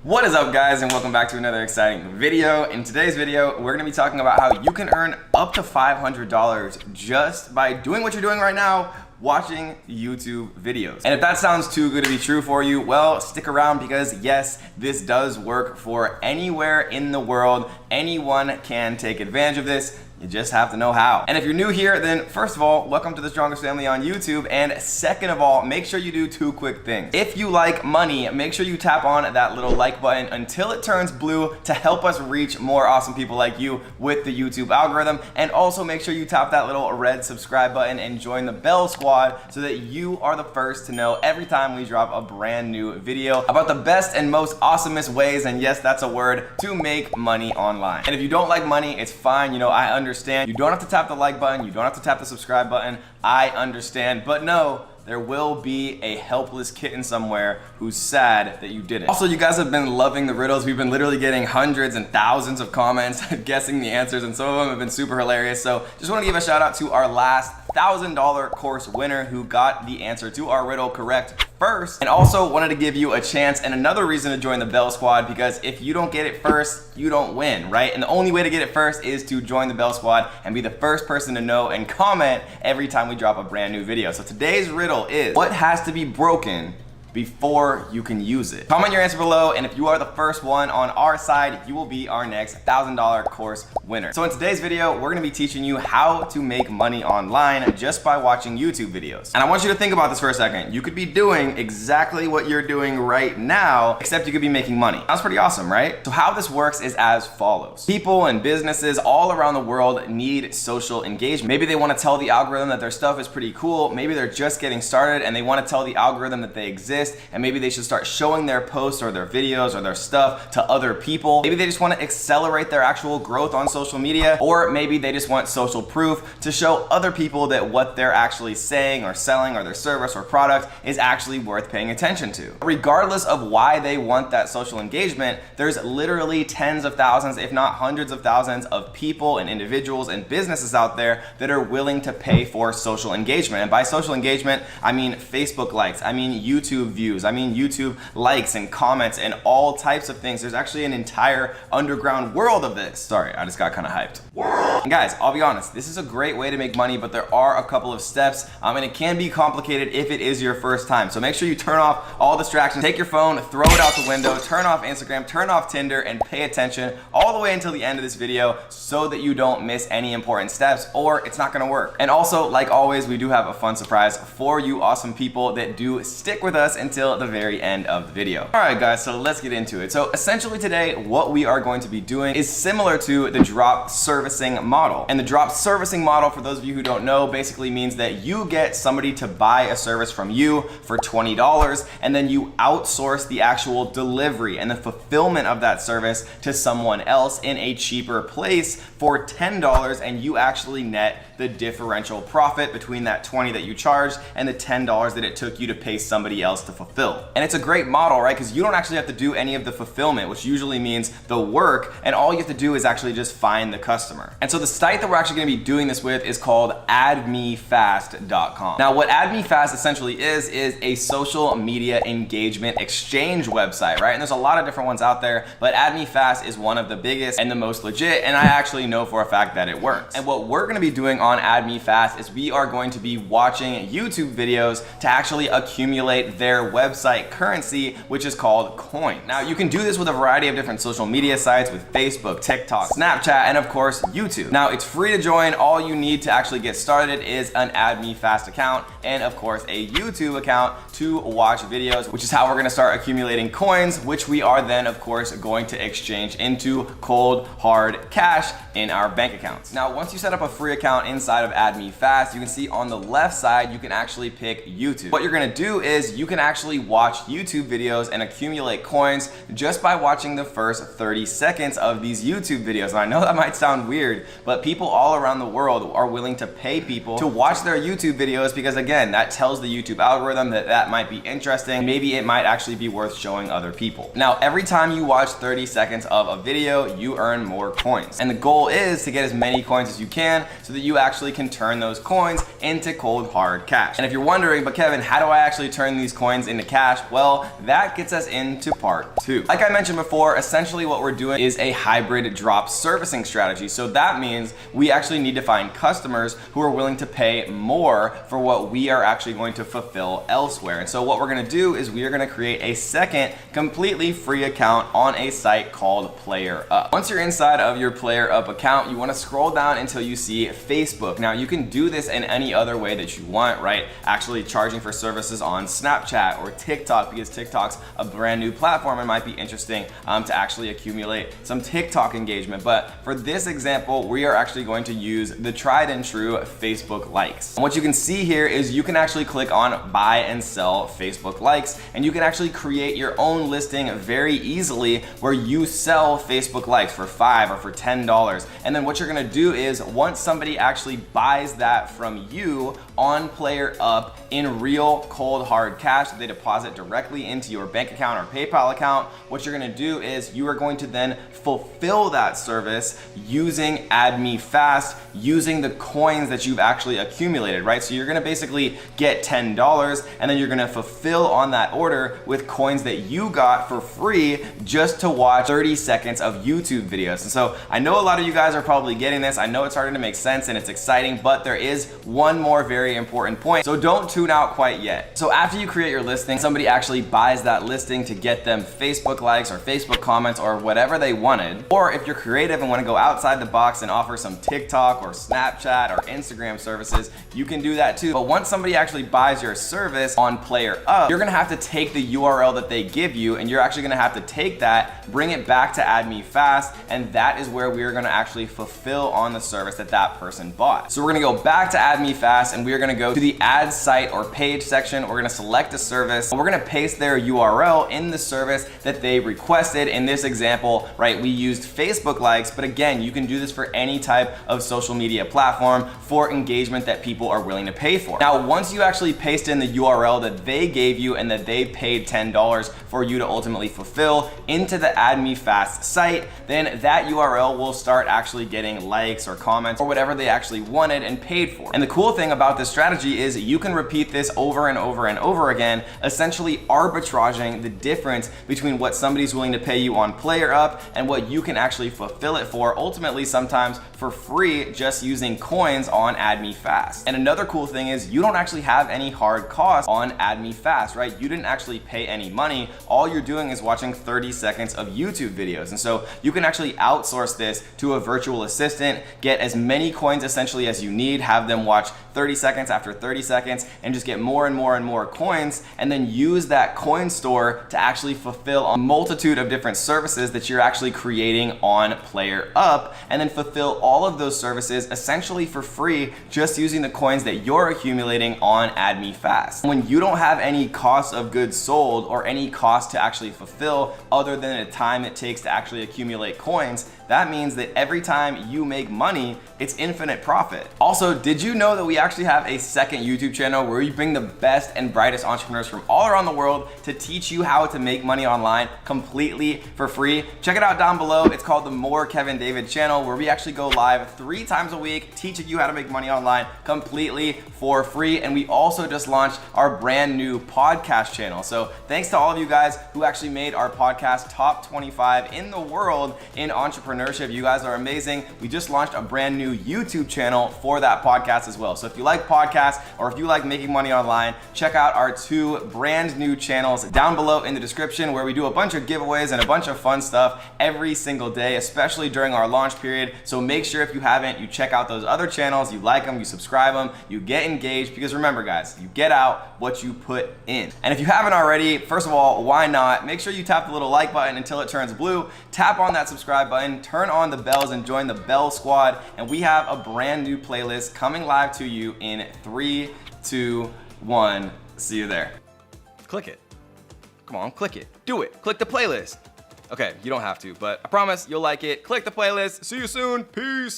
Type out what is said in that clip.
What is up, guys, and welcome back to another exciting video. In today's video, we're gonna be talking about how you can earn up to $500 just by doing what you're doing right now, watching YouTube videos. And if that sounds too good to be true for you, well, stick around because yes, this does work for anywhere in the world. Anyone can take advantage of this. You just have to know how. And if you're new here, then first of all, welcome to the Strongest Family on YouTube. And second of all, make sure you do two quick things. If you like money, make sure you tap on that little like button until it turns blue to help us reach more awesome people like you with the YouTube algorithm. And also make sure you tap that little red subscribe button and join the bell squad so that you are the first to know every time we drop a brand new video about the best and most awesomest ways, and yes, that's a word, to make money online. And if you don't like money, it's fine. You know, I understand. You don't have to tap the like button. You don't have to tap the subscribe button. I understand. But no, there will be a helpless kitten somewhere who's sad that you didn't. Also, you guys have been loving the riddles. We've been literally getting hundreds and thousands of comments guessing the answers, and some of them have been super hilarious. So just want to give a shout out to our last $1,000 course winner who got the answer to our riddle correct first, and also wanted to give you a chance and another reason to join the Bell Squad, because if you don't get it first, you don't win, right? And the only way to get it first is to join the Bell Squad and be the first person to know and comment every time we drop a brand new video. So today's riddle is, what has to be broken before you can use it? Comment your answer below, and if you are the first one on our side, you will be our next $1,000 course winner. So in today's video, we're gonna be teaching you how to make money online just by watching YouTube videos. And I want you to think about this for a second. You could be doing exactly what you're doing right now, except you could be making money. That's pretty awesome, right? So how this works is as follows. People and businesses all around the world need social engagement. Maybe they wanna tell the algorithm that their stuff is pretty cool. Maybe they're just getting started and they wanna tell the algorithm that they exist, and maybe they should start showing their posts or their videos or their stuff to other people. Maybe they just want to accelerate their actual growth on social media, or maybe they just want social proof to show other people that what they're actually saying or selling or their service or product is actually worth paying attention to. Regardless of why they want that social engagement, there's literally tens of thousands, if not hundreds of thousands of people and individuals and businesses out there that are willing to pay for social engagement. And by social engagement, I mean Facebook likes, I mean YouTube views, I mean YouTube likes and comments and all types of things. There's actually an entire underground world of this. Sorry, I just got kind of hyped. And guys, I'll be honest, this is a great way to make money, but there are a couple of steps, and it can be complicated if it is your first time. So make sure you turn off all distractions, take your phone, throw it out the window, turn off Instagram, turn off Tinder, and pay attention all the way until the end of this video so that you don't miss any important steps, or it's not gonna work. And also, like always, we do have a fun surprise for you awesome people that do stick with us until the very end of the video. All right, guys, so let's get into it. So essentially today, what we are going to be doing is similar to the drop servicing model. And the drop servicing model, for those of you who don't know, basically means that you get somebody to buy a service from you for $20, and then you outsource the actual delivery and the fulfillment of that service to someone else in a cheaper place for $10, and you actually net the differential profit between that $20 that you charged and the $10 that it took you to pay somebody else to fulfill. And it's a great model, right? Because you don't actually have to do any of the fulfillment, which usually means the work, and all you have to do is actually just find the customer. And so the site that we're actually gonna be doing this with is called AdMeFast.com. Now, what AdMeFast essentially is a social media engagement exchange website, right? And there's a lot of different ones out there, but AdMeFast is one of the biggest and the most legit, and I actually know for a fact that it works. And what we're gonna be doing on AdMeFast is we are going to be watching YouTube videos to actually accumulate their website currency, which is called coin. Now, you can do this with a variety of different social media sites, with Facebook, TikTok, Snapchat, and of course, YouTube. Now, it's free to join. All you need to actually get started is an AdMeFast account and of course a YouTube account to watch videos, which is how we're gonna start accumulating coins, which we are then of course going to exchange into cold hard cash in our bank accounts. Now, once you set up a free account inside of AdMeFast, you can see on the left side, you can actually pick YouTube. What you're gonna do is you can actually watch YouTube videos and accumulate coins just by watching the first 30 seconds of these YouTube videos. And I know that might sound weird, but people all around the world are willing to pay people to watch their YouTube videos because, again, that tells the YouTube algorithm that that might be interesting. Maybe it might actually be worth showing other people. Now, every time you watch 30 seconds of a video, you earn more coins. And the goal is to get as many coins as you can so that you actually can turn those coins into cold hard cash. And if you're wondering, but Kevin, how do I actually turn these coins into cash? Well, that gets us into part 2. Like I mentioned before, essentially what we're doing is a hybrid drop servicing strategy. So that means we actually need to find customers who are willing to pay more for what we are actually going to fulfill elsewhere. And so what we're gonna do is we are gonna create a second completely free account on a site called PlayerUp. Once you're inside of your PlayerUp account, you wanna scroll down until you see Facebook. Now you can do this in any other way that you want, right? Actually charging for services on Snapchat or TikTok, because TikTok's a brand new platform and might be interesting to actually accumulate some TikTok engagement. But for this example, we are actually going to use the tried and true Facebook likes. And what you can see here is you can actually click on buy and sell Facebook likes, and you can actually create your own listing very easily where you sell Facebook likes for $5 or for $10. And then what you're gonna do is once somebody actually buys that from you on PlayerUp in real cold hard cash that they deposit directly into your bank account or PayPal account, what you're gonna do is you are going to then fulfill that service using AdMeFast, using the coins that you've actually accumulated, right? So you're gonna basically get $10 and then you're gonna fulfill on that order with coins that you got for free just to watch 30 seconds of YouTube videos. And so I know a lot of you guys are probably getting this. I know it's starting to make sense and it's exciting, but there is one more very important point. So don't tune out quite yet. So after you create your listing, somebody actually buys that listing to get them Facebook likes or Facebook comments or whatever they wanted. Or if you're creative and want to go outside the box and offer some TikTok or Snapchat or Instagram services, you can do that too. But once somebody actually buys your service on PlayerUp, you're gonna have to take the URL that they give you and you're actually gonna have to take that, bring it back to AdMeFast, and that is where we are gonna actually fulfill on the service that that person bought. So we're gonna go back to AdMeFast and we are gonna go to the ad site or page section. We're gonna select a service. We're gonna paste their URL in the service that they requested. In this example, right, we used Facebook likes, but again, you can do this for any type of social media platform for engagement that people are willing to pay for. Now, once you actually paste in the URL that they gave you and that they paid $10 for you to ultimately fulfill into the AdMeFast site, then that URL will start actually getting likes or comments or whatever they actually wanted and paid for. And the cool thing about this strategy is you can repeat this over and over and over again, essentially arbitraging the difference between what somebody's willing to pay you on PlayerUp and what you can actually fulfill it for, ultimately sometimes for free, just using coins on AdMeFast. And another cool thing is you don't actually have any hard costs on AdMeFast, right? You didn't actually pay any money. All you're doing is watching 30 seconds of YouTube videos. And so you can actually outsource this to a virtual assistant, get as many coins essentially as you need, have them watch 30 seconds after 30 seconds and just get more and more and more coins, and then use that coin store to actually fulfill a multitude of different services that you're actually creating on PlayerUp, and then fulfill all of those services essentially for free just using the coins that you're accumulating on AdMeFast. When you don't have any cost of goods sold or any cost to actually fulfill other than the time it takes to actually accumulate coins, that means that every time you make money, it's infinite profit. Also, did you know that we actually have a second YouTube channel where we bring the best and brightest entrepreneurs from all around the world to teach you how to make money online completely for free? Check it out down below. It's called the More Kevin David channel, where we actually go live 3 times a week teaching you how to make money online completely for free. And we also just launched our brand new podcast channel. So thanks to all of you guys who actually made our podcast top 25 in the world in entrepreneurship. You guys are amazing. We just launched a brand new YouTube channel for that podcast as well. So if you like podcasts or if you like making money online, check out our 2 brand new channels down below in the description, where we do a bunch of giveaways and a bunch of fun stuff every single day, especially during our launch period. So make sure if you haven't, you check out those other channels, you like them, you subscribe them, you get engaged, because remember guys, you get out what you put in. And if you haven't already, first of all, why not? Make sure you tap the little like button until it turns blue, tap on that subscribe button, turn on the bells and join the Bell Squad. And we have a brand new playlist coming live to you in 3, 2, 1. See you there. Click it. Come on, click it. Do it. Click the playlist. Okay, you don't have to, but I promise you'll like it. Click the playlist. See you soon. Peace.